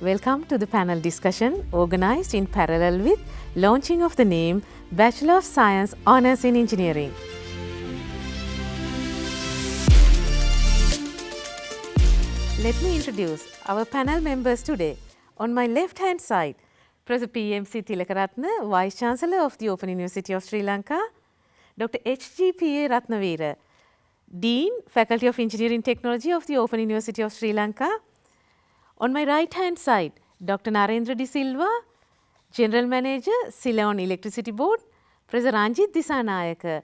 Welcome to the panel discussion organized in parallel with launching of the name Bachelor of Science Honours in Engineering. Let me introduce our panel members today. On my left hand side, Professor PMC Thilakarathne, Vice Chancellor of the Open University of Sri Lanka, Dr. HGPA Ratnaweera, Dean, Faculty of Engineering Technology of the Open University of Sri Lanka. On my right hand side, Dr. Narendra De Silva, General Manager, Ceylon Electricity Board, Professor Ranjith Dissanayake,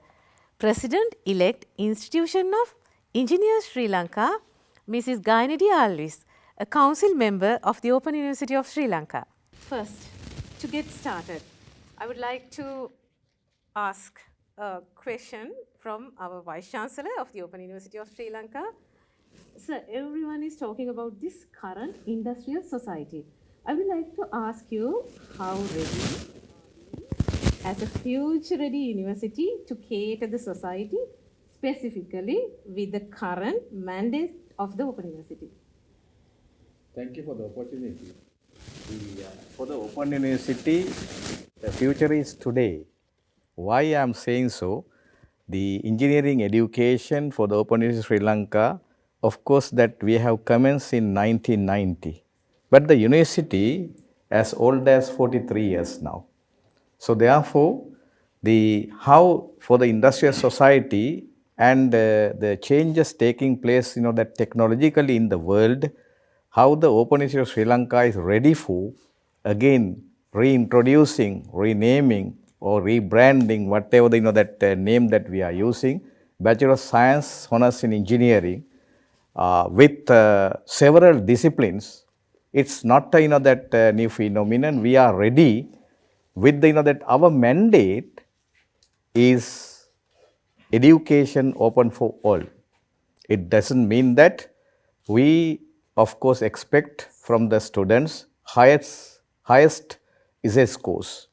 President-elect, Institution of Engineers Sri Lanka, Mrs. Gayani De Alwis, a Council Member of the Open University of Sri Lanka. First, to get started, I would like to ask a question from our Vice Chancellor of the Open University of Sri Lanka. Sir, everyone is talking about this current industrial society. I would like to ask you, how ready as a future-ready university to cater the society, specifically with the current mandate of the Open University? Thank you for the opportunity. For the Open University, the future is today. Why I am saying so? The engineering education for the Open University of Sri Lanka, of course, that we have commenced in 1990. But the university as old as 43 years now. So therefore, how for the industrial society and the changes taking place, that technologically in the world, how the Open University of Sri Lanka is ready for, again, reintroducing, renaming or rebranding, whatever that name that we are using, Bachelor of Science Honours in Engineering, with several disciplines. It's not that new phenomenon. We are ready with that our mandate is education open for all. It doesn't mean that we, of course, expect from the students highest is a scores.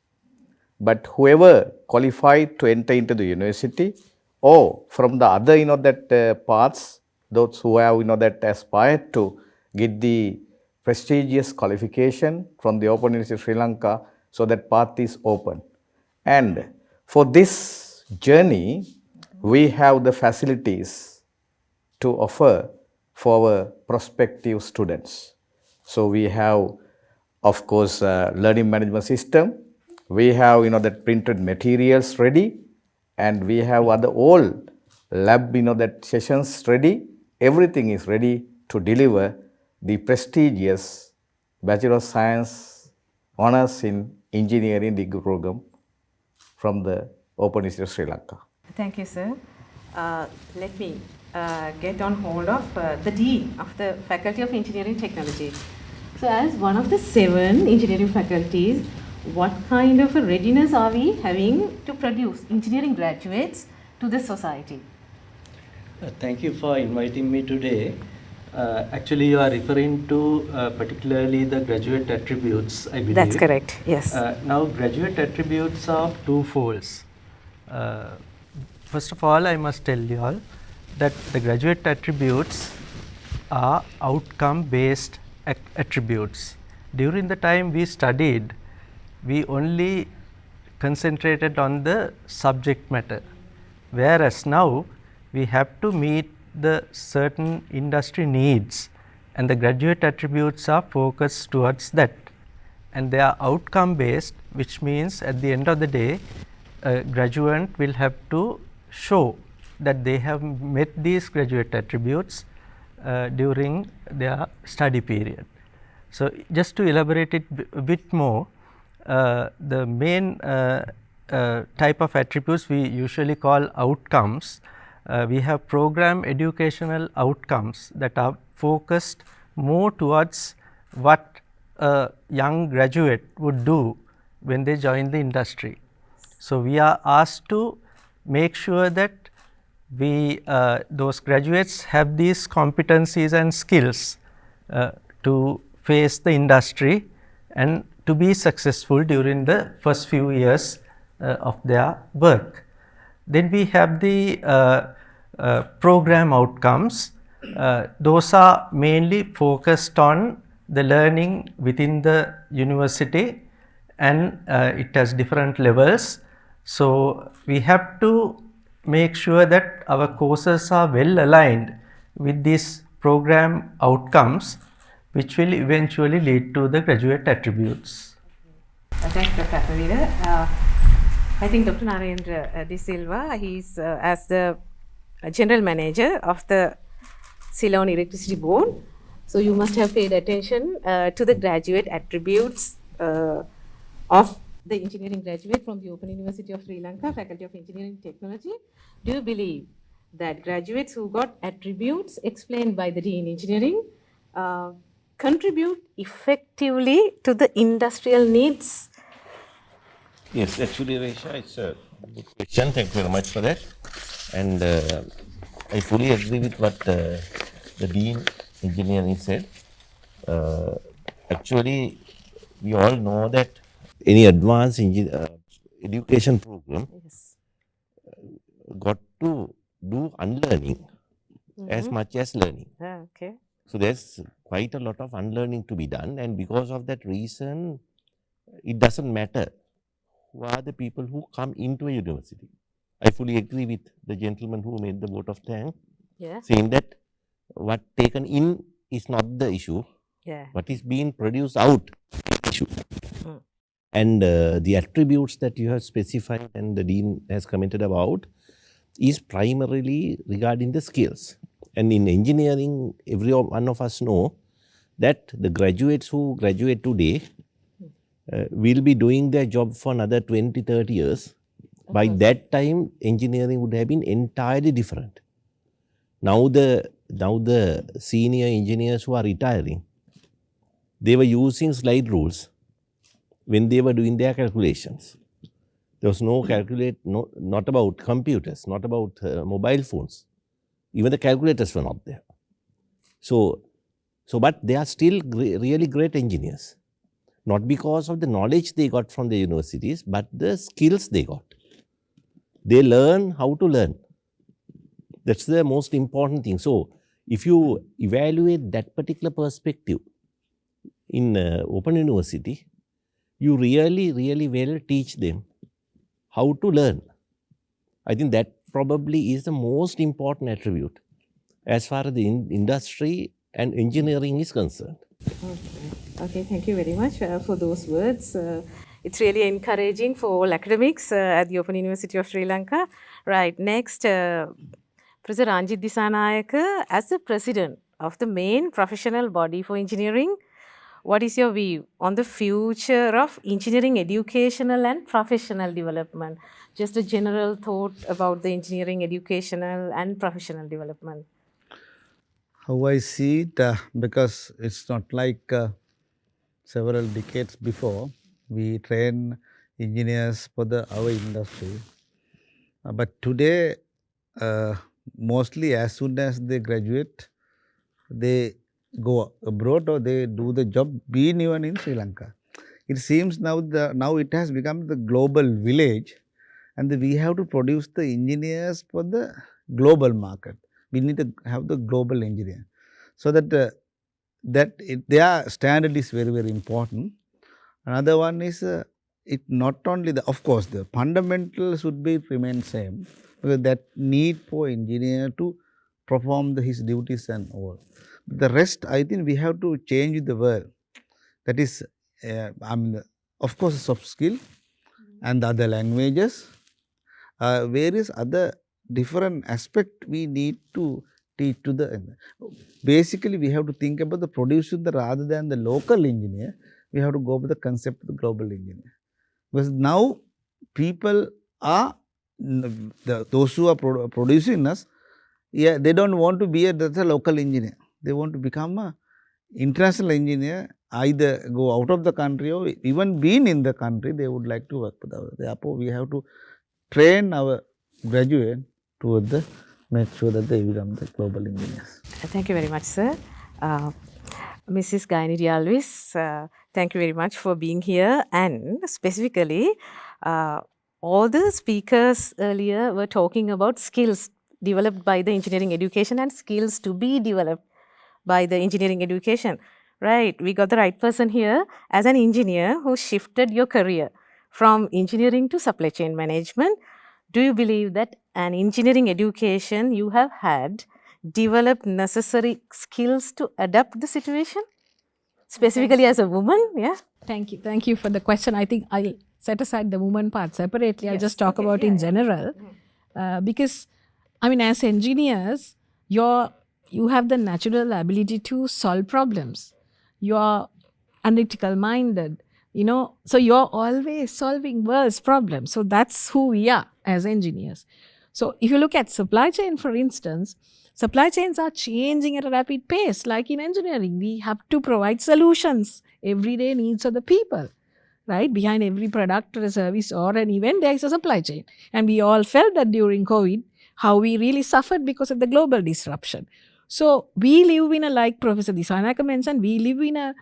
But whoever qualified to enter into the university or from the other that paths, those who have that aspired to get the prestigious qualification from the Open University of Sri Lanka, so that path is open. And for this journey, we have the facilities to offer for our prospective students. So we have, of course, learning management system. We have that printed materials ready, and we have other all lab that sessions ready. Everything is ready to deliver the prestigious Bachelor of Science Honours in Engineering degree program from the Open University of Sri Lanka. Thank you, sir. Let me get on hold of the Dean of the Faculty of Engineering Technology. So as one of the 7 engineering faculties, what kind of a readiness are we having to produce engineering graduates to the society? Thank you for inviting me today. Actually, you are referring to particularly the graduate attributes, I believe. That's correct, yes. Now, graduate attributes are twofolds. First of all, I must tell you all that the graduate attributes are outcome-based attributes. During the time we studied, we only concentrated on the subject matter, whereas now we have to meet the certain industry needs, and the graduate attributes are focused towards that, and they are outcome based, which means at the end of the day a graduate will have to show that they have met these graduate attributes during their study period. So just to elaborate it a bit more, the main type of attributes we usually call outcomes. We have program educational outcomes that are focused more towards what a young graduate would do when they join the industry. So we are asked to make sure that those graduates have these competencies and skills to face the industry and to be successful during the first few years of their work. Then we have the program outcomes. Those are mainly focused on the learning within the university, and it has different levels. So we have to make sure that our courses are well aligned with these program outcomes, which will eventually lead to the graduate attributes. Thanks, Dr. Aththanayake. I think Dr. Narendra De Silva, he's as the General Manager of the Ceylon Electricity Board. So you must have paid attention to the graduate attributes of the engineering graduate from the Open University of Sri Lanka, Faculty of Engineering Technology. Do you believe that graduates who got attributes explained by the Dean Engineering contribute effectively to the industrial needs? Yes, actually, Iresha, it's a good question. Thank you very much for that. And I fully agree with what the Dean Engineering said. Actually, we all know that any advanced education program Yes. got to do unlearning as much as learning. Okay. So there's quite a lot of unlearning to be done, and because of that reason, it doesn't matter who are the people who come into a university. I fully agree with the gentleman who made the vote of thanks, Yeah. saying that what taken in is not the issue, Yeah. what is being produced out is the issue. And the attributes that you have specified and the Dean has commented about is primarily regarding the skills. And in engineering, every one of us know that the graduates who graduate today will be doing their job for another 20, 30 years. By that time, engineering would have been entirely different. Now the senior engineers who are retiring, they were using slide rules when they were doing their calculations. There was no not about computers, not about mobile phones. Even the calculators were not there. So but they are still really great engineers. Not because of the knowledge they got from the universities, but the skills they got. They learn how to learn. That's the most important thing. So if you evaluate that particular perspective in Open University, you really, really well teach them how to learn. I think that probably is the most important attribute as far as the industry and engineering is concerned. Okay, thank you very much for those words. It's really encouraging for all academics at the Open University of Sri Lanka. Right, next, Professor Ranjith Dissanayake, as the president of the main professional body for engineering, what is your view on the future of engineering educational and professional development? Just a general thought about the engineering educational and professional development. How I see it, because it's not like several decades before, we train engineers for our industry. But today, mostly as soon as they graduate, they go abroad or they do the job being even in Sri Lanka. It seems now it has become the global village, and we have to produce the engineers for the global market. We need to have the global engineer, so that their standard is very, very important. Another one is it not only of course the fundamentals should be remain same, because that need for engineer to perform his duties and all. The rest, I think we have to change the world. That is, of course, soft skill and the other languages, various other different aspect we need to teach to the. Basically, we have to think about the producer rather than the local engineer. We have to go with the concept of the global engineer, because now people are those who are producing us. Yeah, they don't want to be a local engineer. They want to become a international engineer, either go out of the country or even being in the country, they would like to work with us. Therefore, we have to train our graduate to make sure that they become the global engineers. Thank you very much, sir. Mrs. Gayani De Alwis, thank you very much for being here, and specifically, all the speakers earlier were talking about skills developed by the engineering education and skills to be developed by the engineering education. Right, we got the right person here. As an engineer who shifted your career from engineering to supply chain management, do you believe that an engineering education you have had developed necessary skills to adapt the situation? Specifically as a woman, yeah? Thank you. Thank you for the question. I think I'll set aside the woman part separately. I'll just talk about in general. Because, I mean, as engineers, you have the natural ability to solve problems. You're analytical minded, so you're always solving world's problems. So that's who we are as engineers. So if you look at supply chain, for instance, supply chains are changing at a rapid pace. Like in engineering, we have to provide solutions, everyday needs of the people, right? Behind every product or a service or an event, there is a supply chain. And we all felt that during COVID, how we really suffered because of the global disruption. So we live in a, like Professor Dissanayake mentioned, we live in a,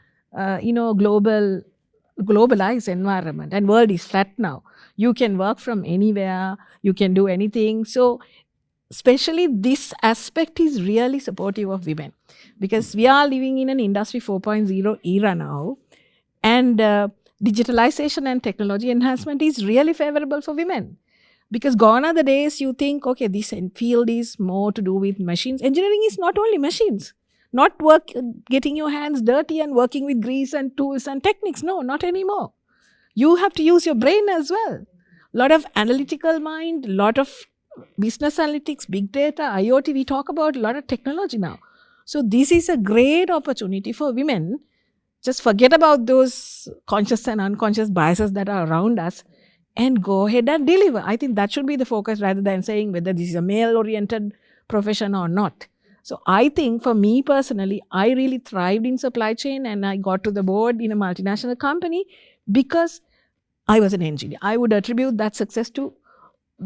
globalized environment, and world is flat now. You can work from anywhere, you can do anything. So especially this aspect is really supportive of women, because we are living in an industry 4.0 era now, and digitalization and technology enhancement is really favorable for women. Because gone are the days you think, okay, this field is more to do with machines. Engineering is not only machines, not getting your hands dirty and working with grease and tools and techniques. No, not anymore. You have to use your brain as well. Lot of analytical mind, lot of business analytics, big data, IoT. We talk about a lot of technology now. So this is a great opportunity for women. Just forget about those conscious and unconscious biases that are around us and go ahead and deliver. I think that should be the focus rather than saying whether this is a male-oriented profession or not. So I think for me personally, I really thrived in supply chain, and I got to the board in a multinational company because I was an engineer. I would attribute that success to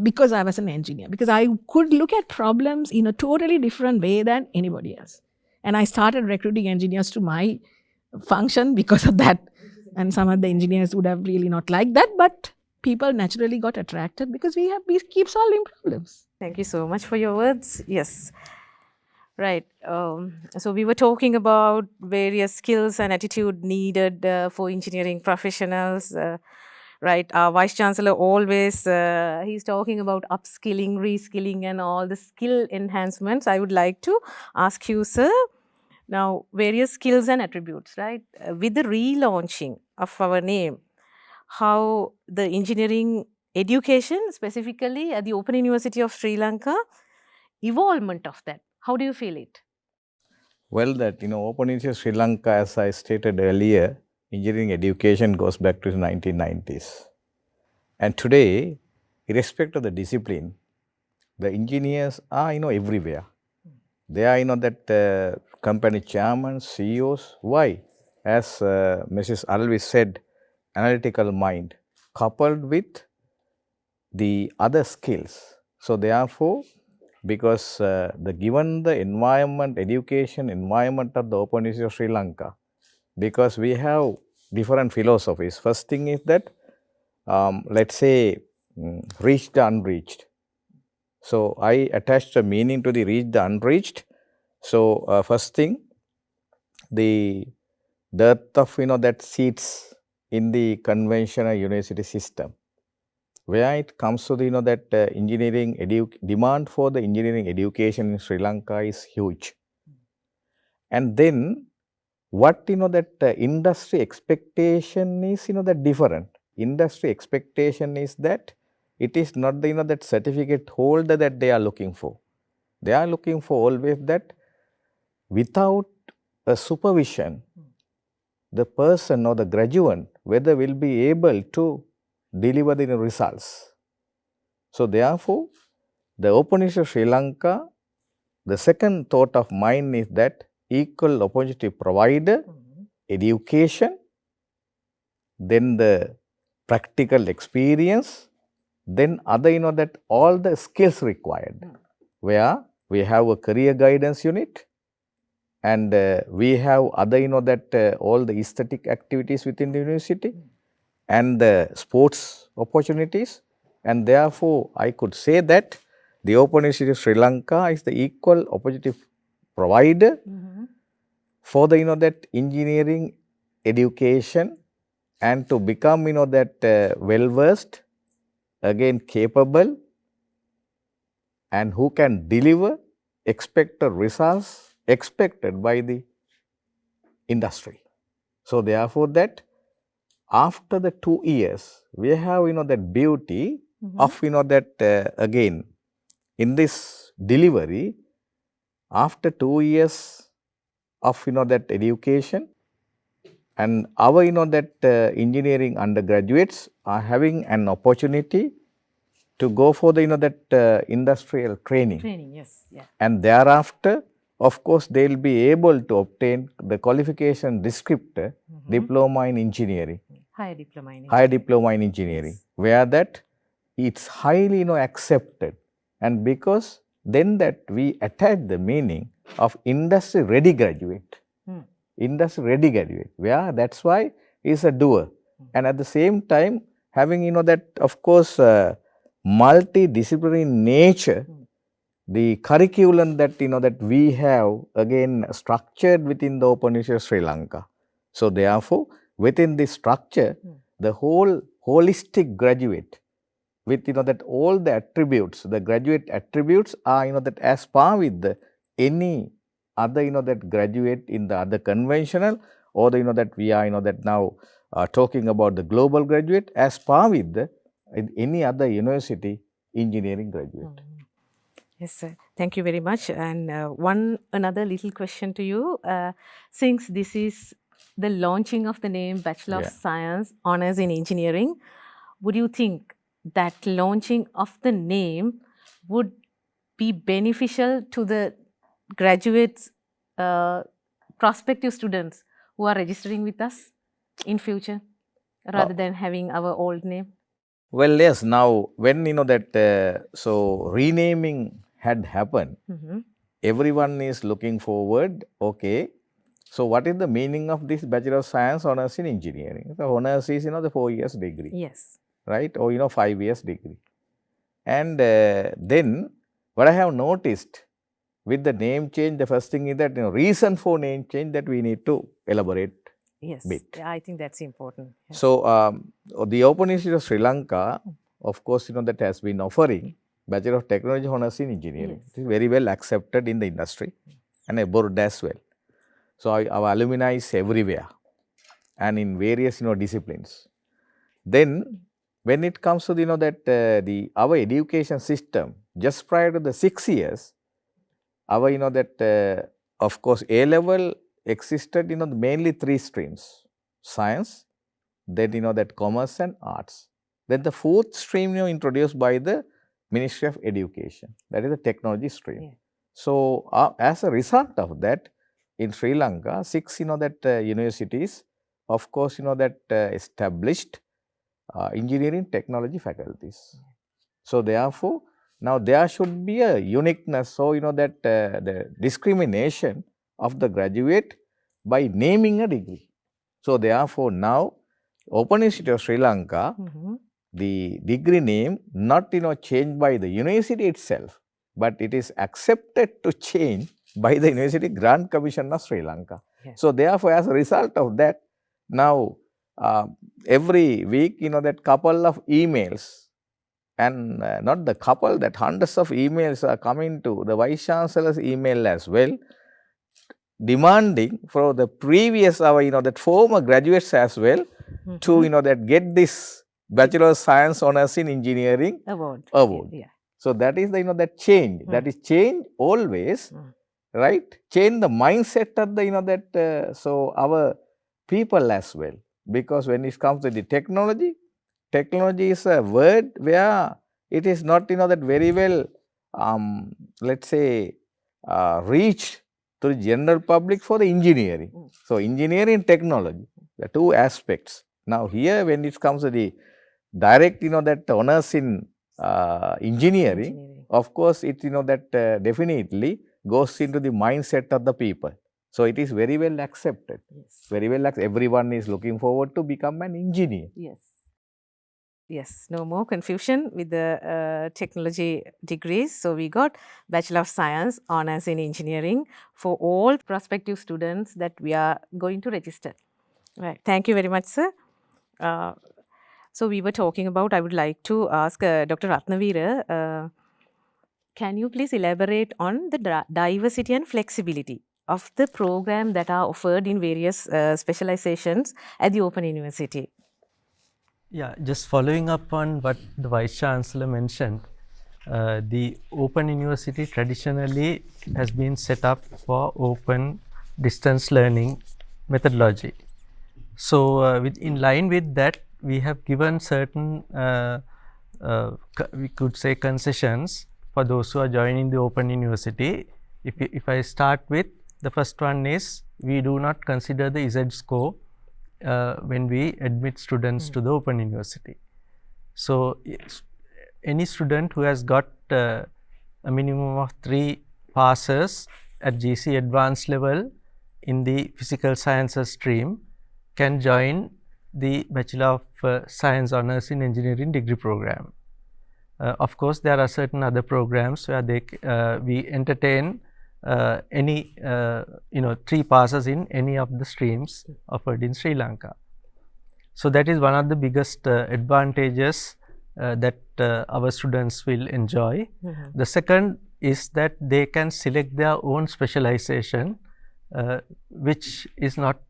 because I was an engineer, because I could look at problems in a totally different way than anybody else. And I started recruiting engineers to my function because of that. And some of the engineers would have really not liked that, but people naturally got attracted because we keep solving problems. Thank you so much for your words. Yes. Right. So we were talking about various skills and attitude needed for engineering professionals. Right. Our Vice Chancellor always, he's talking about upskilling, reskilling and all the skill enhancements. I would like to ask you, sir, now various skills and attributes, right? With the relaunching of our name, how the engineering education, specifically at the Open University of Sri Lanka, evolvement of that, how do you feel it? Well, that, Open University of Sri Lanka, as I stated earlier, engineering education goes back to the 1990s. And today, irrespective of the discipline, the engineers are, everywhere. They are, that company chairman, CEOs. Why? As Mrs. Alwis said, analytical mind coupled with the other skills. So therefore, because given the environment, education environment of the Open University of Sri Lanka, because we have different philosophies. First thing is that, let's say, reach the unreached. So I attach the meaning to the reach the unreached. So first thing, the dearth of that seats in the conventional university system, where it comes to the that engineering demand for the engineering education in Sri Lanka is huge. And then what that industry expectation is that different. Industry expectation is that it is not the that certificate holder that they are looking for. They are looking for always that without a supervision, the person or the graduate whether will be able to deliver the results. So therefore, the Open University of Sri Lanka, the second thought of mine is that equal opportunity provider, education, then the practical experience, then other that all the skills required, where we have a career guidance unit, and we have other that all the aesthetic activities within the university, and the sports opportunities. And therefore, I could say that the Open University of Sri Lanka is the equal opportunity provider for the that engineering education and to become that well versed, again capable, and who can deliver expected results expected by the industry. So therefore that after the 2 years, we have that beauty of that again in this delivery, after 2 years of that education, and our that engineering undergraduates are having an opportunity to go for the that industrial training. Yes. Yeah. And thereafter, of course, they will be able to obtain the qualification descriptor, diploma in engineering, Higher diploma in higher engineering. diploma in engineering, where that it's highly accepted. And because then that we attach the meaning of industry ready graduate, industry ready graduate, where that's why is a doer. And at the same time having that of course multidisciplinary nature, the curriculum that that we have again structured within the Open University Sri Lanka. So therefore within this structure, the whole holistic graduate with that all the attributes, the graduate attributes are that as par with the any other that graduate in the other conventional, or the that we are that now talking about the global graduate, as par with the any other university engineering graduate. Yes, sir. Thank you very much. And another little question to you. Since this is the launching of the name Bachelor of Science Honours in Engineering, would you think that launching of the name would be beneficial to the graduates, prospective students who are registering with us in future, rather than having our old name? Well, yes, now when that so renaming had happened, everyone is looking forward, okay, so what is the meaning of this Bachelor of Science Honours in Engineering? The honours is the 4 years degree. Yes. Right, or 5 years degree. And then what I have noticed with the name change, the first thing is that reason for name change that we need to elaborate. Yes, bit. yeah, I think that's important. Yes. So the Open University of Sri Lanka, of course, that has been offering Bachelor of Technology Honours in Engineering. Yes. It is very well accepted in the industry and abroad as well. So our alumni is everywhere and in various disciplines. Then when it comes to that our education system, just prior to the 6 years, our that of course A level existed mainly 3 streams: science, then that commerce and arts. Then the 4th stream introduced by the Ministry of Education, that is the technology stream. Yeah. So as a result of that, in Sri Lanka, 6 that universities, of course that established engineering technology faculties. So therefore, now there should be a uniqueness. So that the discrimination of the graduate by naming a degree. So therefore, now Open University of Sri Lanka, the degree name not changed by the university itself, but it is accepted to change by the University Grant Commission of Sri Lanka. Yes. So therefore, as a result of that, now every week that couple of emails, and not the couple, that hundreds of emails are coming to the Vice Chancellor's email as well, demanding for the previous that former graduates as well to that get this Bachelor of Science Honours in Engineering Award. Yeah. So that is the that change. That is change always, right? Change the mindset of the that so our people as well. Because when it comes to the technology, technology is a word where it is not that very well let's say reached to the general public for the engineering. So engineering technology, the 2 aspects. Now here when it comes to the direct that honours in engineering, of course it that definitely goes into the mindset of the people. So it is very well accepted. Yes. Very well accepted. Everyone is looking forward to become an engineer. Yes. Yes, no more confusion with the technology degrees. So we got Bachelor of Science, Honours in Engineering for all prospective students that we are going to register. Right. Thank you very much, sir. So we were talking about, I would like to ask Dr. Ratnaweera, can you please elaborate on the diversity and flexibility of the program that are offered in various specializations at the Open University? Yeah, just following up on what the Vice Chancellor mentioned, the Open University traditionally has been set up for open distance learning methodology. So, in line with that, we have given certain, we could say, concessions for those who are joining the Open University. If I start with the first one is, we do not consider the Z score when we admit students to the Open University. So, any student who has got a minimum of 3 passes at GC advanced level in the physical sciences stream can join the Bachelor of Science Honours in Engineering degree program. Of course, there are certain other programs where we entertain any 3 passes in any of the streams offered in Sri Lanka. So that is one of the biggest advantages that our students will enjoy. The second is that they can select their own specialization, which is not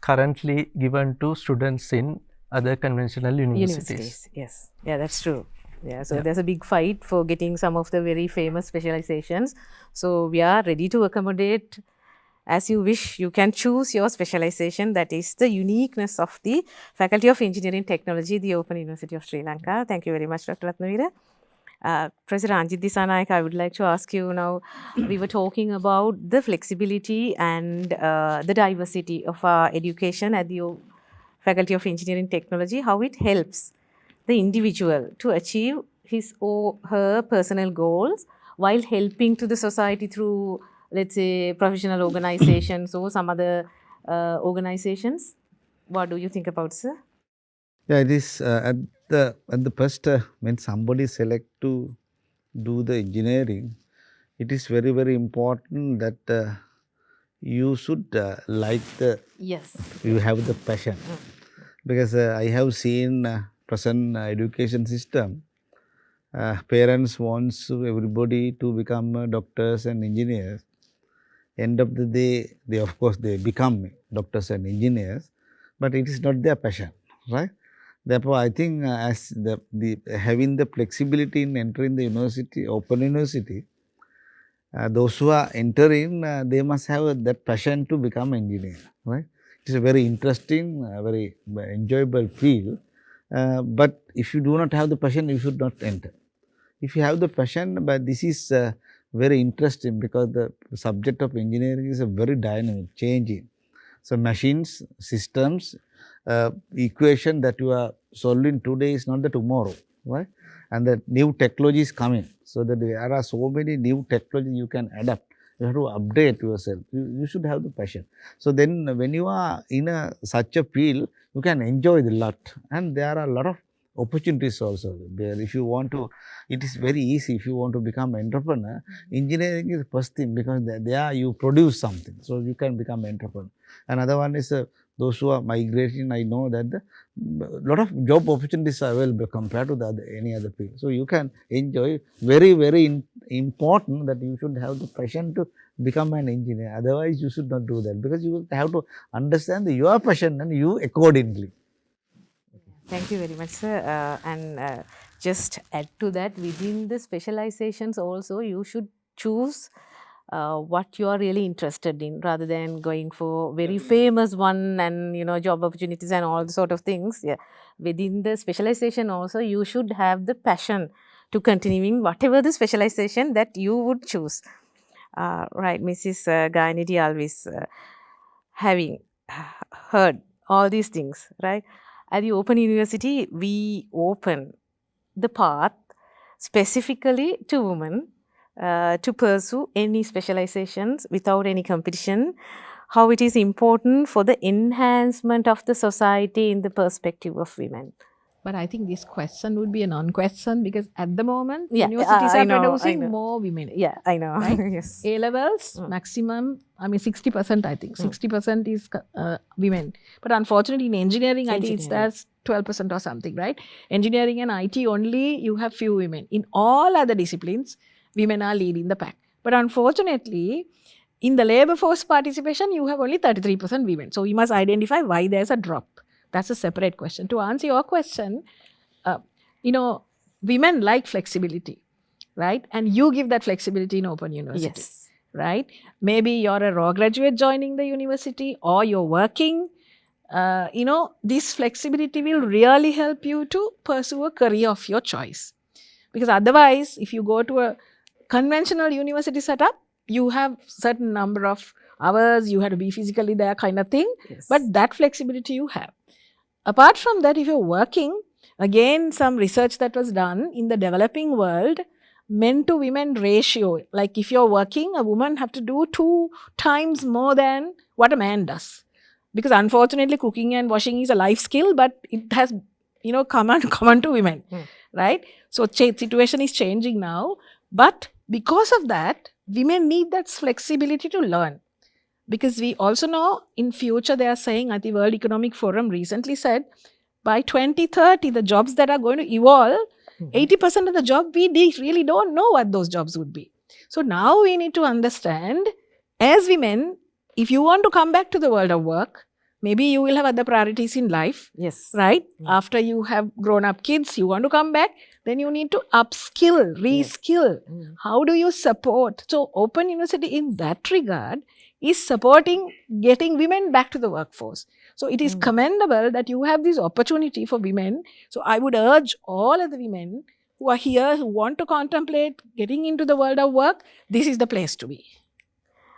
currently given to students in other conventional universities. Yes, yeah, that's true. Yeah, so there's a big fight for getting some of the very famous specializations. So we are ready to accommodate as you wish. You can choose your specialization. That is the uniqueness of the Faculty of Engineering Technology, the Open University of Sri Lanka. Thank you very much, Dr. Ratnaweera. Professor Ranjith Dissanayake, I would like to ask you now, we were talking about the flexibility and the diversity of our education at the Faculty of Engineering Technology, how it helps the individual to achieve his or her personal goals while helping to the society through, let's say, professional organizations or some other organizations. What do you think about, sir? Yeah, it is at the first when somebody select to do the engineering, it is very, very important that you should like you have the passion. Because I have seen present education system, parents wants everybody to become doctors and engineers. End of the day, they of course they become doctors and engineers, but it is not their passion, right? Therefore, I think as the having the flexibility in entering the university, Open University, those who are entering, they must have that passion to become engineer, right? It is a very interesting, very enjoyable field. But if you do not have the passion, you should not enter. If you have the passion, but this is very interesting because the subject of engineering is a very dynamic, changing. So machines, systems, equation that you are solving today is not the tomorrow, right? And the new technology is coming. So that there are so many new technology you can adapt. You have to update yourself. You should have the passion. So then when you are in such a field, you can enjoy the lot. And there are a lot of opportunities also there. If you want to, it is very easy if you want to become entrepreneur. Engineering is the first thing because there you produce something. So you can become entrepreneur. Another one is those who are migrating. I know that a lot of job opportunities are available compared to any other field. So you can enjoy. Very, very important that you should have the passion to become an engineer. Otherwise, you should not do that because you have to understand your passion and you accordingly. Thank you very much, sir. And just add to that, within the specializations also, you should choose what you are really interested in rather than going for very famous one and, job opportunities and all sort of things. Yeah. Within the specialization also, you should have the passion to continuing whatever the specialization that you would choose. Right, Mrs. Gayani De Alwis, having heard all these things, right? At the Open University, we open the path specifically to women to pursue any specializations without any competition, how it is important for the enhancement of the society in the perspective of women. But I think this question would be a non-question because at the moment, Yeah, universities I are know, I producing know. more women. Yeah, I know. Right? Yes. A levels maximum, I mean 60%. I think 60% is women. But unfortunately, in engineering, I think it's that's 12% or something, right? Engineering and IT only you have few women. In all other disciplines, women are leading the pack. But unfortunately, in the labor force participation, you have only 33% women. So we must identify why there's a drop. That's a separate question. To answer your question, women like flexibility, right? And you give that flexibility in Open University, Yes. right? Maybe you're a raw graduate joining the university or you're working. This flexibility will really help you to pursue a career of your choice. Because otherwise, if you go to a conventional university setup, you have certain number of hours, you have to be physically there kind of thing. Yes. But that flexibility you have. Apart from that, if you're working, again, some research that was done in the developing world, men to women ratio, like if you're working, a woman have to do 2 times more than what a man does. Because unfortunately, cooking and washing is a life skill, but it has, common to women, right? So situation is changing now. But because of that, women need that flexibility to learn. Because we also know in future they are saying, at the World Economic Forum recently said, by 2030, the jobs that are going to evolve, 80% of the job we really don't know what those jobs would be. So now we need to understand, as women, if you want to come back to the world of work, maybe you will have other priorities in life. Yes. Right? After you have grown up kids, you want to come back, then you need to upskill, reskill. How do you support? So Open University in that regard is supporting getting women back to the workforce. So it is commendable that you have this opportunity for women. So I would urge all of the women who are here, who want to contemplate getting into the world of work, this is the place to be.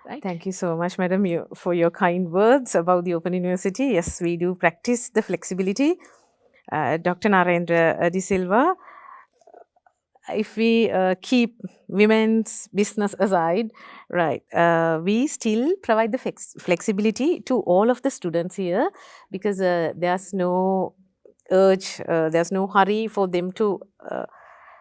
Right? Thank you so much, Madam, for your kind words about the Open University. Yes, we do practice the flexibility. Dr. Narendra De Silva, if we keep women's business aside, right, we still provide the flexibility to all of the students here because there's no urge, there's no hurry for them to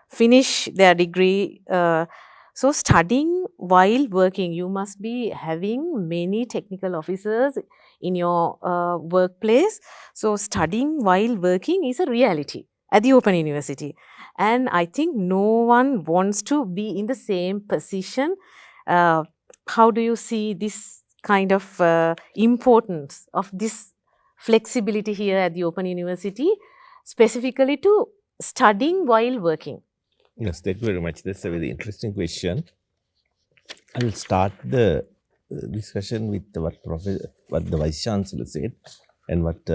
finish their degree. So studying while working, you must be having many technical officers in your workplace. So studying while working is a reality at the Open University. And I think no one wants to be in the same position. How do you see this kind of importance of this flexibility here at the Open University, specifically to studying while working? Yes, thank you very much. That's a very interesting question. I will start the discussion with what the Vice Chancellor said and what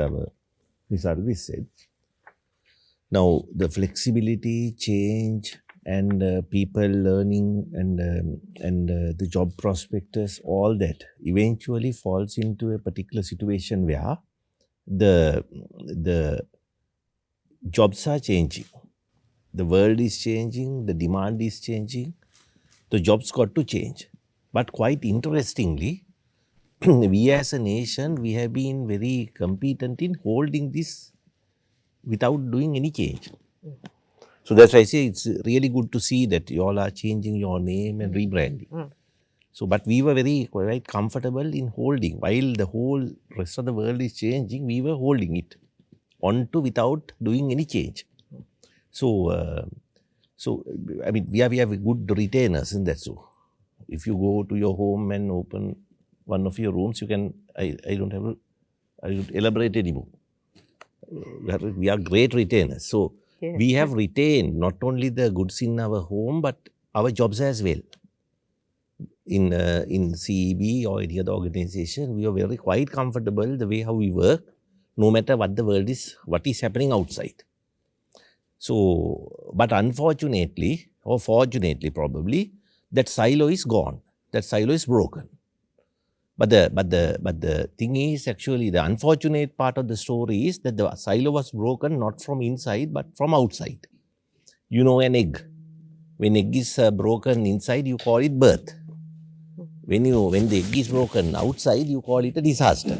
Ms. Alwis said. Now, the flexibility, change, and people learning and the job prospectus, all that eventually falls into a particular situation where the jobs are changing. The world is changing, the demand is changing, the jobs got to change. But quite interestingly, we as a nation, we have been very competent in holding this without doing any change. So that's why I say it's really good to see that you all are changing your name and rebranding. So, but we were quite comfortable in holding. While the whole rest of the world is changing, we were holding it onto without doing any change. So, I mean, we have good retainers in that. So, if you go to your home and open one of your rooms, you can, I don't elaborate anymore. We are great retainers. So, yes, we have retained not only the goods in our home, but our jobs as well. In CEB or any other organization, we are quite comfortable the way how we work, no matter what the world is, what is happening outside. So, but unfortunately, or fortunately probably, that silo is gone. That silo is broken. But the thing is, actually, the unfortunate part of the story is that the silo was broken not from inside, but from outside. You know, an egg. When egg is broken inside, you call it birth. When the egg is broken outside, you call it a disaster.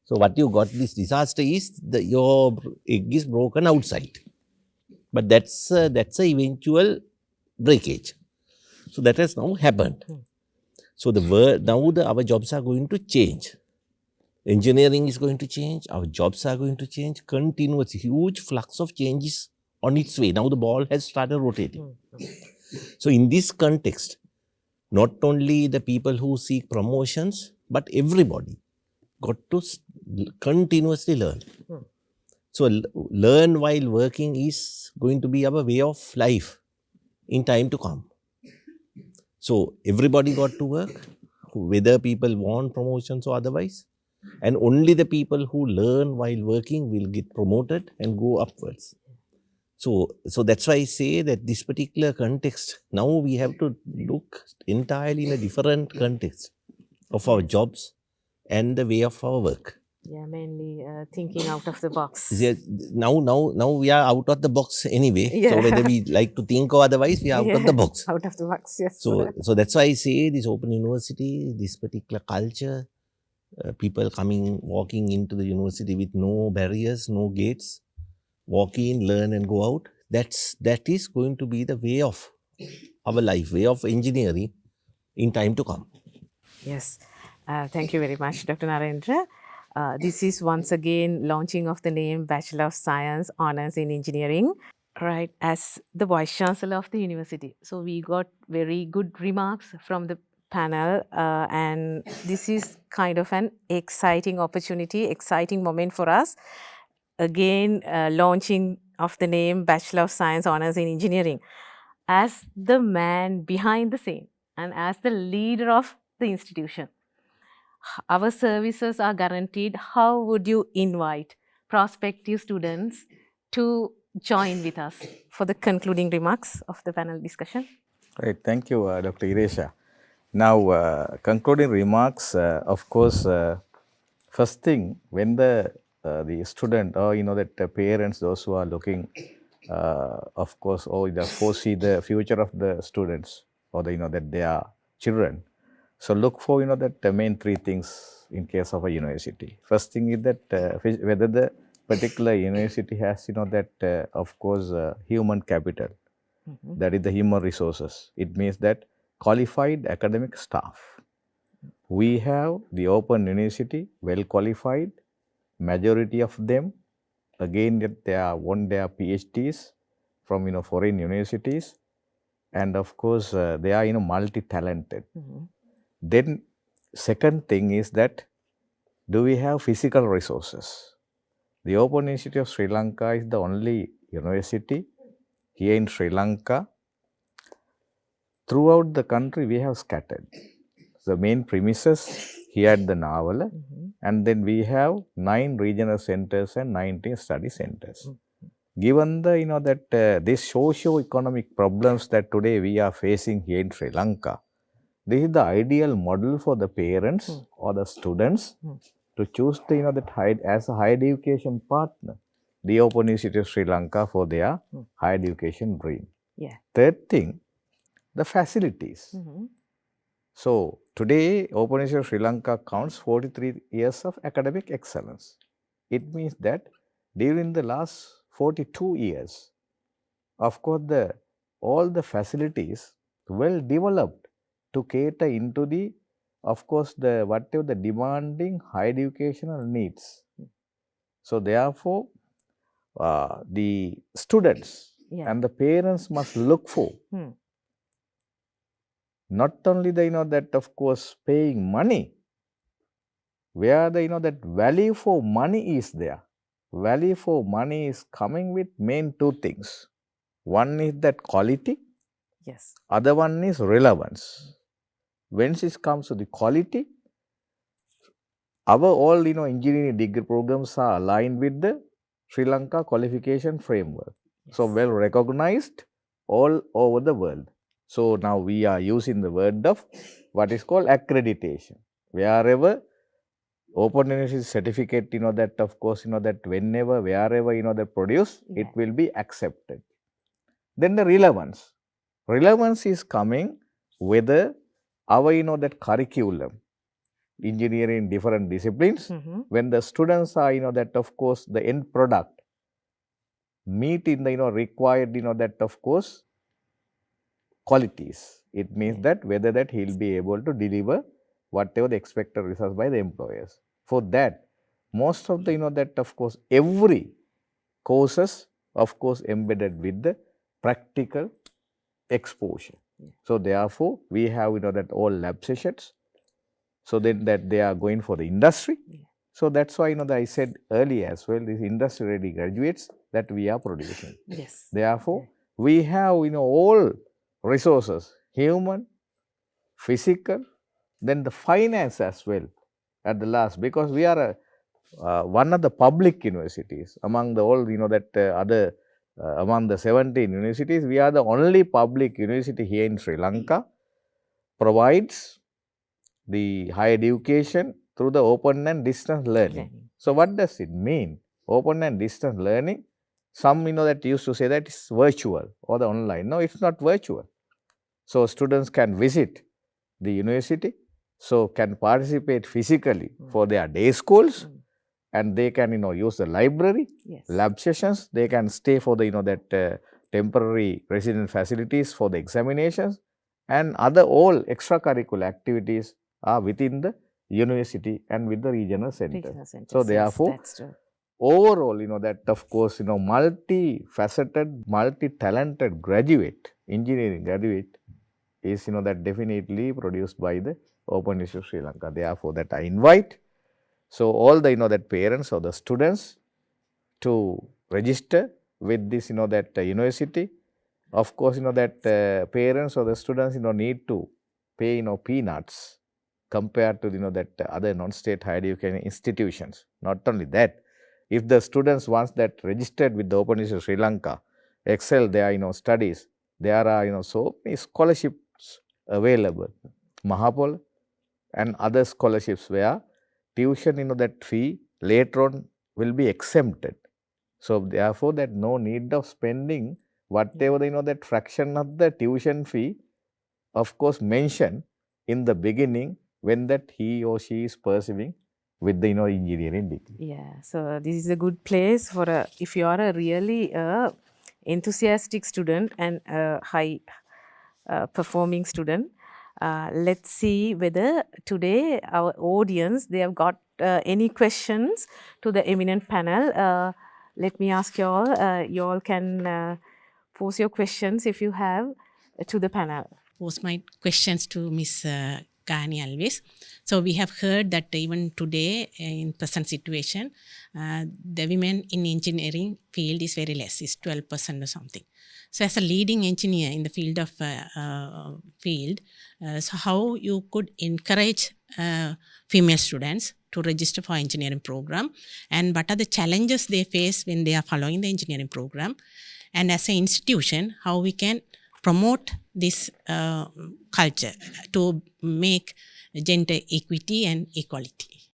So what you got this disaster is your egg is broken outside, but that's a eventual breakage. So that has now happened. So our jobs are going to change. Engineering is going to change. Our jobs are going to change. Continuous, huge flux of changes on its way. Now the ball has started rotating. So in this context, not only the people who seek promotions, but everybody got to continuously learn. So learn while working is going to be our way of life in time to come. So everybody got to work, whether people want promotions or otherwise, and only the people who learn while working will get promoted and go upwards. So that's why I say that this particular context, now we have to look entirely in a different context of our jobs and the way of our work. Yeah, mainly thinking out of the box. Yeah, now we are out of the box anyway. Yeah. So whether we like to think or otherwise, we are out of the box. Out of the box, yes. So that's why I say this open university, this particular culture, people walking into the university with no barriers, no gates, walk in, learn and go out. That is going to be the way of our life, way of engineering in time to come. Yes. Thank you very much, Dr. Narendra. This is once again launching of the name Bachelor of Science, Honours in Engineering, right, as the Vice Chancellor of the university. So we got very good remarks from the panel and this is kind of an exciting opportunity, exciting moment for us. Again, launching of the name Bachelor of Science, Honours in Engineering as the man behind the scene and as the leader of the institution. Our services are guaranteed. How would you invite prospective students to join with us for the concluding remarks of the panel discussion? Right, thank you, Dr. Iresha. Now, concluding remarks, of course, first thing, when the student or that the parents, those who are looking, of course, or foresee the future of the students or that they are children. So look for that the main three things in case of a university. First thing is that whether the particular university has that of course human capital. That is the human resources. It means that qualified academic staff. We have the open university, well qualified, majority of them, again that they are won their PhDs from foreign universities, and of course they are multi-talented. Then second thing is that do we have physical resources? The Open University of Sri Lanka is the only university here in Sri Lanka. Throughout the country, we have scattered. The main premises here at the Nawala, and then we have 9 regional centers and 19 study centers. Given the that these socio-economic problems that today we are facing here in Sri Lanka, this is the ideal model for the parents or the students to choose the that as a higher education partner, the Open University of Sri Lanka for their higher education dream. Yeah. Third thing, the facilities. So today, Open University of Sri Lanka counts 43 years of academic excellence. It means that during the last 42 years, of course, all the facilities well developed to cater into the, of course, whatever the demanding higher educational needs. So therefore, the students and the parents must look for not only the that of course paying money, where the that value for money is there. Value for money is coming with main two things. One is that quality. Yes. Other one is relevance. When it comes to the quality, our all engineering degree programs are aligned with the Sri Lanka qualification framework. Yes. So well recognized all over the world. So now we are using the word of what is called accreditation. Wherever Open University certificate, that of course, that whenever, wherever, they produce, it will be accepted. Then the relevance. Relevance is coming whether our, that curriculum, engineering different disciplines, when the students are, that of course the end product meet in the, required, that of course qualities. It means that whether that he will be able to deliver whatever the expected results by the employers. For that, most of the, that of course every courses of course embedded with the practical exposure. So therefore, we have, that all lab sessions, so then that they are going for the industry. So that's why, I said earlier as well, these industry ready graduates that we are producing. Yes. Therefore, we have, all resources, human, physical, then the finance as well at the last, because we are one of the public universities among the all, other among the 17 universities, we are the only public university here in Sri Lanka provides the higher education through the open and distance learning. So what does it mean? Open and distance learning, some, that used to say that it's virtual or the online. No, it's not virtual. So students can visit the university, so can participate physically for their day schools, and they can, use the library, lab sessions, they can stay for the, that temporary resident facilities for the examinations, and other all extracurricular activities are within the university and with the regional center. So therefore, overall, that of course, multi-faceted, multi-talented graduate, engineering graduate is, that definitely produced by the Open University of Sri Lanka. Therefore, that I invite, so all the, that parents or the students to register with this, that university. Of course, that parents or the students, need to pay, peanuts compared to, that other non-state higher education institutions. Not only that, if the students once that registered with the Open University of Sri Lanka, excel their, studies, there are, so many scholarships available. Mahapol and other scholarships where tuition, that fee later on will be exempted. So therefore, that no need of spending whatever, that fraction of the tuition fee, of course, mentioned in the beginning when that he or she is pursuing with the, engineering degree. Yeah, so this is a good place for if you are a really enthusiastic student and a high performing student. Let's see whether today our audience, they have got any questions to the eminent panel. Let me ask you all can pose your questions if you have to the panel. Pose my questions to Ms. Gayani De Alwis. So we have heard that even today in present situation, the women in engineering field is very less, it's 12% or something. So as a leading engineer in the field of so how you could encourage female students to register for engineering program, and what are the challenges they face when they are following the engineering program, and as an institution, how we can promote this culture to make gender equity and equality.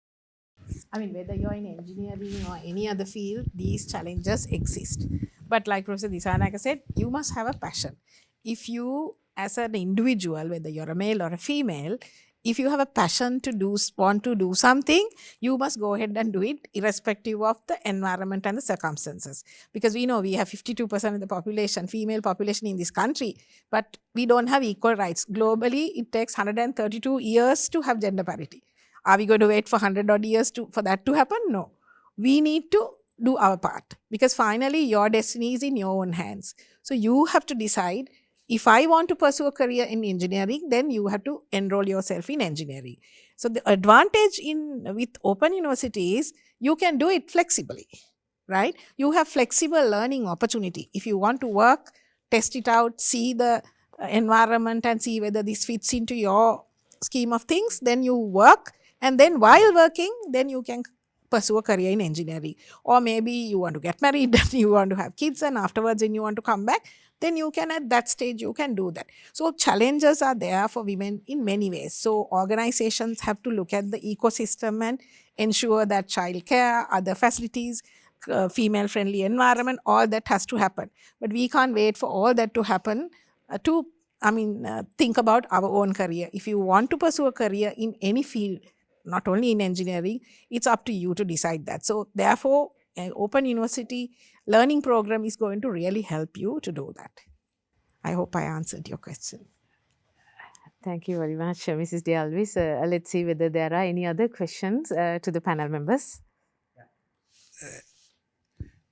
I mean, whether you're in engineering or any other field, these challenges exist. But like Professor Dissanayake said, you must have a passion. If you, as an individual, whether you're a male or a female, if you have a passion to want to do something, you must go ahead and do it irrespective of the environment and the circumstances. Because we know we have 52% of the population, female population in this country, but we don't have equal rights. Globally, it takes 132 years to have gender parity. Are we going to wait for 100 odd years for that to happen? No. We need to do our part, because finally your destiny is in your own hands. So you have to decide, if I want to pursue a career in engineering, then you have to enroll yourself in engineering. So the advantage with open universities, you can do it flexibly, right? You have flexible learning opportunity. If you want to work, test it out, see the environment and see whether this fits into your scheme of things, then you work, and then while working, then you can pursue a career in engineering. Or maybe you want to get married, you want to have kids, and afterwards then you want to come back, then you can, at that stage, you can do that. So challenges are there for women in many ways. So organizations have to look at the ecosystem and ensure that childcare, other facilities, female-friendly environment, all that has to happen. But we can't wait for all that to happen think about our own career. If you want to pursue a career in any field, not only in engineering, it's up to you to decide that. So therefore, an open university learning program is going to really help you to do that. I hope I answered your question. Thank you very much, Mrs. De Alwis. Let's see whether there are any other questions to the panel members.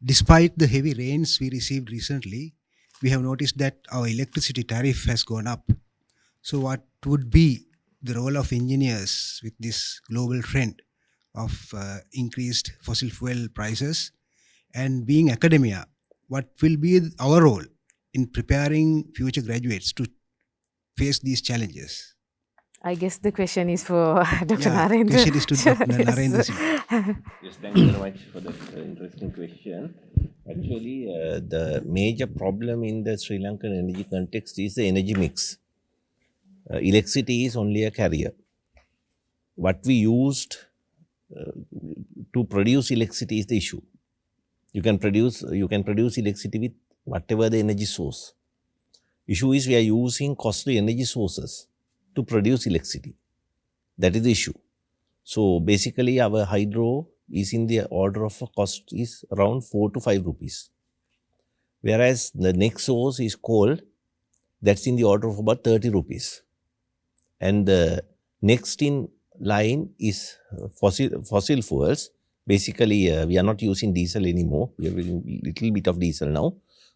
Despite the heavy rains we received recently, we have noticed that our electricity tariff has gone up. So what would be the role of engineers with this global trend of increased fossil fuel prices? And being academia, what will be our role in preparing future graduates to face these challenges? I guess the question is for Dr. Narendra. Question is to Dr. Narendra De Silva. Yes, thank you very much for that interesting question. Actually, the major problem in the Sri Lankan energy context is the energy mix. Electricity is only a carrier. What we used to produce electricity is the issue. You can produce electricity with whatever the energy source. Issue is we are using costly energy sources to produce electricity. That is the issue. So basically our hydro is in the order of a cost is around 4 to 5 rupees. Whereas the next source is coal, that's in the order of about 30 rupees. And the next in line is fossil fuels. Basically, we are not using diesel anymore. We are using a little bit of diesel now.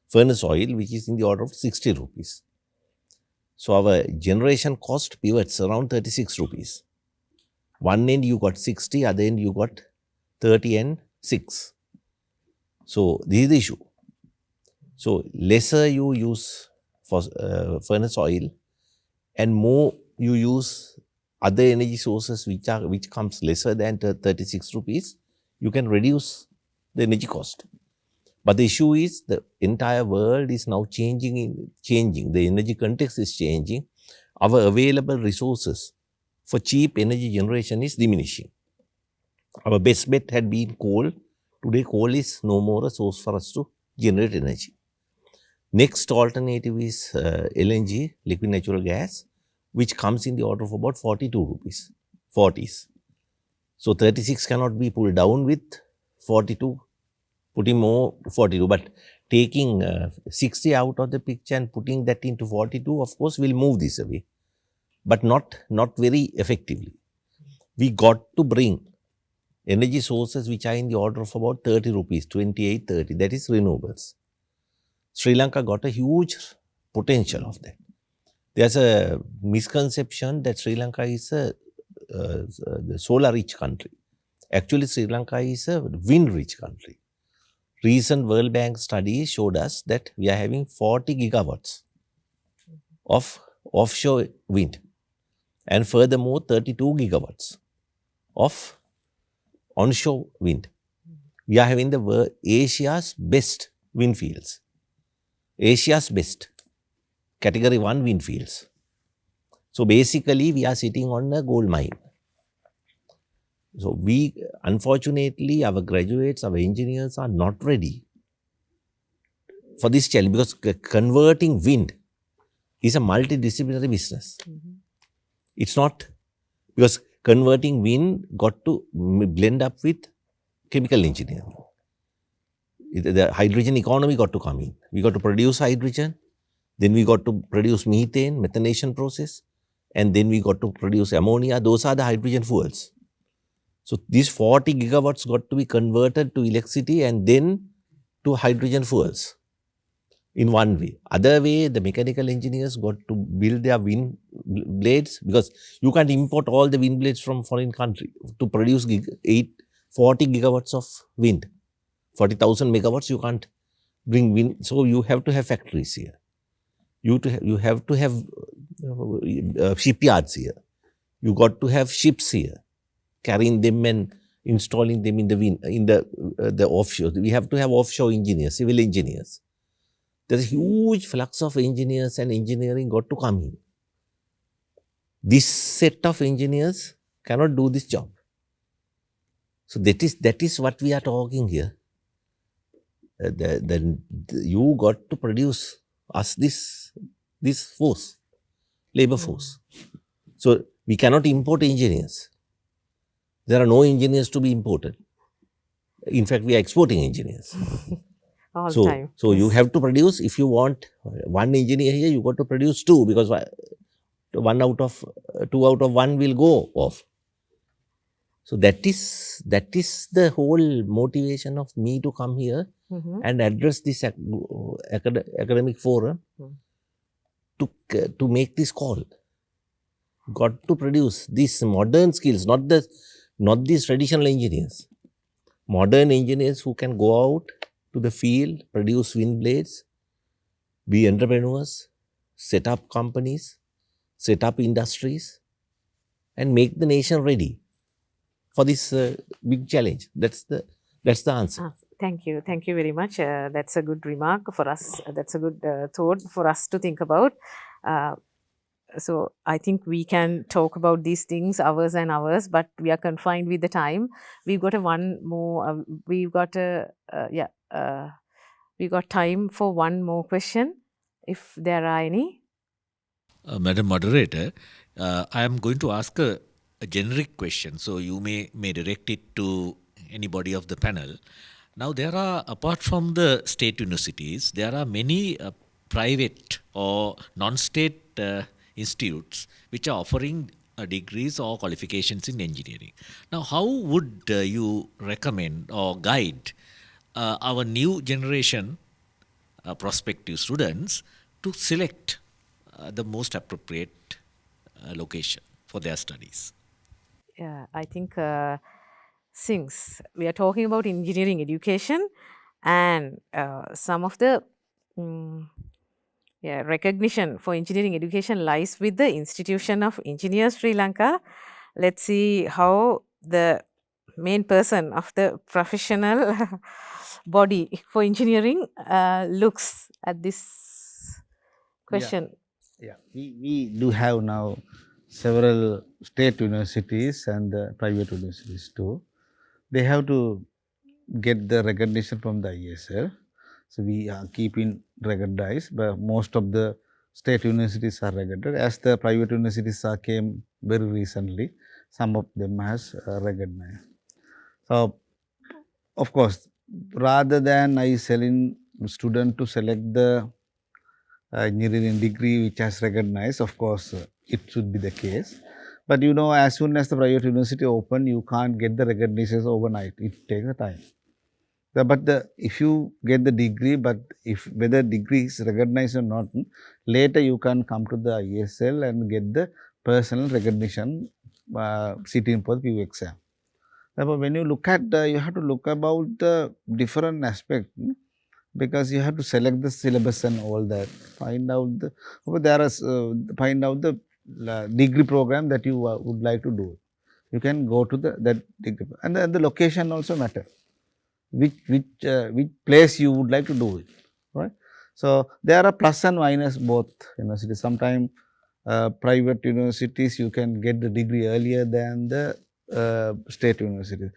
Furnace oil, which is in the order of 60 rupees. So our generation cost pivots around 36 rupees. One end you got 60, other end you got 30 and 6. So this is the issue. So lesser you use furnace oil and more you use other energy sources which comes lesser than 36 rupees, you can reduce the energy cost. But the issue is the entire world is now changing. The energy context is changing. Our available resources for cheap energy generation is diminishing. Our best bet had been coal. Today coal is no more a source for us to generate energy. Next alternative is LNG, liquid natural gas, which comes in the order of about 42 rupees, 40s. So 36 cannot be pulled down with 42, putting more 42, but taking 60 out of the picture and putting that into 42, of course, will move this away, but not very effectively. We got to bring energy sources which are in the order of about 30 rupees, 28, 30, that is renewables. Sri Lanka got a huge potential of that. There's a misconception that Sri Lanka is a solar-rich country. Actually, Sri Lanka is a wind-rich country. Recent World Bank studies showed us that we are having 40 gigawatts of offshore wind and furthermore 32 gigawatts of onshore wind. We are having the Asia's best wind fields. Asia's best. Category 1 wind fields. So basically, we are sitting on a gold mine. So unfortunately, our graduates, our engineers are not ready for this challenge because converting wind is a multidisciplinary business. It's not, because converting wind got to blend up with chemical engineering. The hydrogen economy got to come in. We got to produce hydrogen, then we got to produce methane, methanation process, and then we got to produce ammonia. Those are the hydrogen fuels. So these 40 gigawatts got to be converted to electricity and then to hydrogen fuels in one way. Other way, the mechanical engineers got to build their wind blades, because you can't import all the wind blades from foreign country to produce 40 gigawatts of wind. 40,000 megawatts, you can't bring wind. So you have to have factories here. You have to have shipyards here. You got to have ships here, carrying them and installing them in the wind, in the offshore. We have to have offshore engineers, civil engineers. There's a huge flux of engineers and engineering got to come in. This set of engineers cannot do this job. So that is what we are talking here. You got to produce us this force, labor force. So we cannot import engineers. There are no engineers to be imported. In fact, we are exporting engineers. All So, time. so you Yes. have to produce, if you want one engineer here, you got to produce two, because two out of one will go off. So that is the whole motivation of me to come here and address this academic forum to make this call. Got to produce these modern skills, not these traditional engineers. Modern engineers who can go out to the field, produce wind blades, be entrepreneurs, set up companies, set up industries, and make the nation ready for this big challenge. That's the answer. Thank you very much. That's a good remark for us. That's a good thought for us to think about. So I think we can talk about these things hours and hours, but we are confined with the time. We've got we got time for one more question, if there are any. Madam Moderator, I am going to ask a generic question, so you may direct it to anybody of the panel. Now, there are, apart from the state universities, there are many private or non-state institutes which are offering degrees or qualifications in engineering. Now, how would you recommend or guide our new generation prospective students to select the most appropriate location for their studies? Yeah, I think since we are talking about engineering education and some of the recognition for engineering education lies with the Institution of Engineers Sri Lanka, let's see how the main person of the professional body for engineering looks at this question. Yeah, we do have now several state universities and private universities too. They have to get the recognition from the IESL. So we are keeping recognized, but most of the state universities are recognized. As the private universities came very recently, some of them has recognized. So of course, rather than I selling student to select the engineering degree which has recognized, of course, it should be the case. But you know, as soon as the private university open, you can't get the recognitions overnight. It takes a time. But if you get the degree, but if whether degree is recognized or not, later you can come to the IESL and get the personal recognition sitting for the PU exam. Therefore, when you look at, you have to look about the different aspect, because you have to select the syllabus and all that. Find out the degree program that you would like to do. You can go to that degree, and the location also matter. Which place you would like to do it, right? So there are plus and minus both universities. Sometimes private universities you can get the degree earlier than the state universities.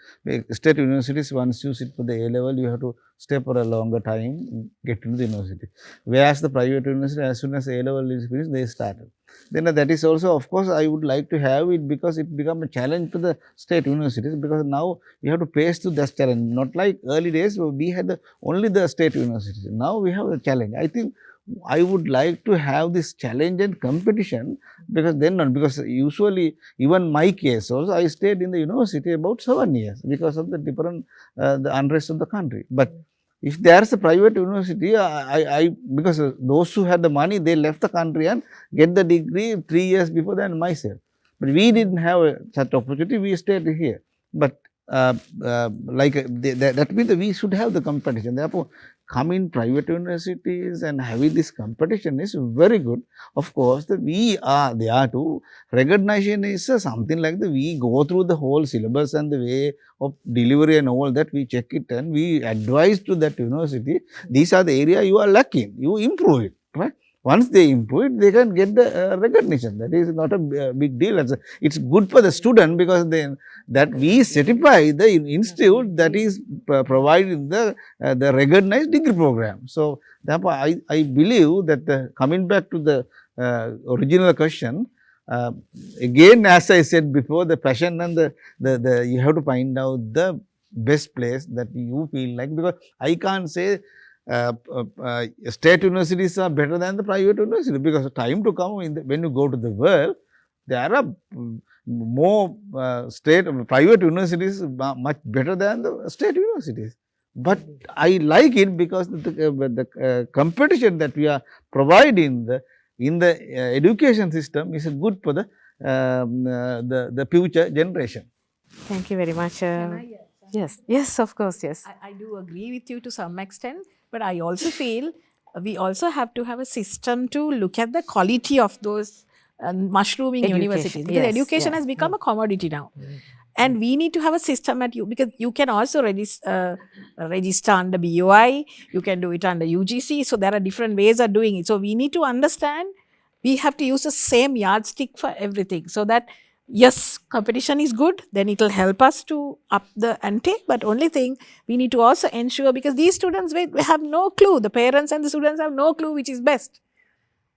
State universities, once you sit for the A level, you have to stay for a longer time, get into the university. Whereas the private university, as soon as A level is finished, they started. Then that is also, of course, I would like to have it, because it becomes a challenge to the state universities, because now we have to face to that challenge. Not like early days, we had only the state universities. Now we have a challenge. I think I would like to have this challenge and competition, because because usually, even my case also, I stayed in the university about 7 years because of the different the unrest of the country. But if there is a private university, because those who had the money, they left the country and get the degree 3 years before than myself. But we didn't have such opportunity. We stayed here. But that means we should have the competition. Therefore, coming private universities and having this competition is very good. Of course, we are there too. Recognition is something like we go through the whole syllabus and the way of delivery and all that. We check it and we advise to that university, these are the area you are lacking. You improve it, right? Once they improve it, they can get the recognition. That is not a big deal. It's good for the student, because then that we certify the institute that is providing the recognized degree program. So therefore, I believe that coming back to the original question, uh, again, as I said before, the passion and the you have to find out the best place that you feel like, because I can't say state universities are better than the private university, because time to come when you go to the world, there are more state private universities much better than the state universities. But I like it because the competition that we are providing in the education system is good for the future generation. Thank you very much. Yes, of course, yes. I do agree with you to some extent, but I also feel we also have to have a system to look at the quality of those mushrooming Education, universities, because yes, education yeah. has become a commodity now. And we need to have a system at you, because you can also register under BOI, you can do it under UGC. So there are different ways of doing it. So we need to understand we have to use the same yardstick for everything, so that yes, competition is good, then it will help us to up the ante. But only thing we need to also ensure, because these students we have no clue, the parents and the students have no clue which is best.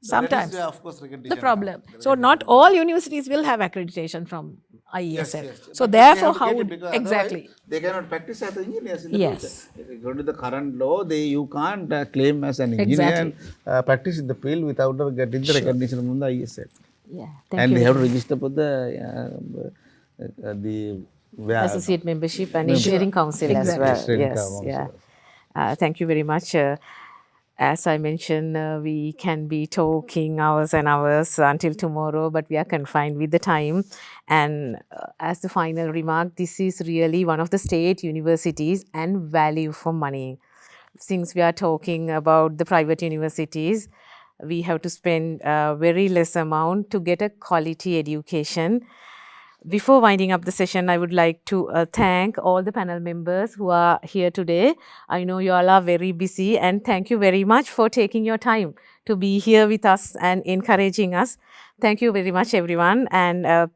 Sometimes the problem. So not all universities will have accreditation from IESL. So therefore, how would exactly they cannot practice as engineers in the yes. future. According to the current law, you can't claim as an engineer Exactly. and practice in the field without getting the recognition from the IESL. Yeah, And they have to register for the associate membership and engineering council as well. Engineering Yes, council. yeah. Thank you very much. As I mentioned, we can be talking hours and hours until tomorrow, but we are confined with the time. And as the final remark, this is really one of the state universities and value for money. Since we are talking about the private universities, we have to spend a very less amount to get a quality education. Before winding up the session, I would like to thank all the panel members who are here today. I know you all are very busy, and thank you very much for taking your time to be here with us and encouraging us. Thank you very much, everyone. And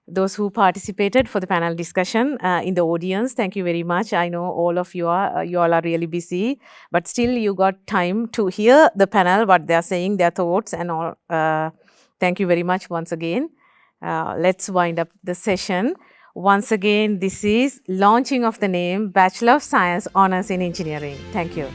those who participated for the panel discussion in the audience, thank you very much. I know all of you all are really busy, but still you got time to hear the panel, what they are saying, their thoughts and all. Thank you very much once again. Let's wind up the session. Once again, this is launching of the name Bachelor of Science Honours in Engineering. Thank you.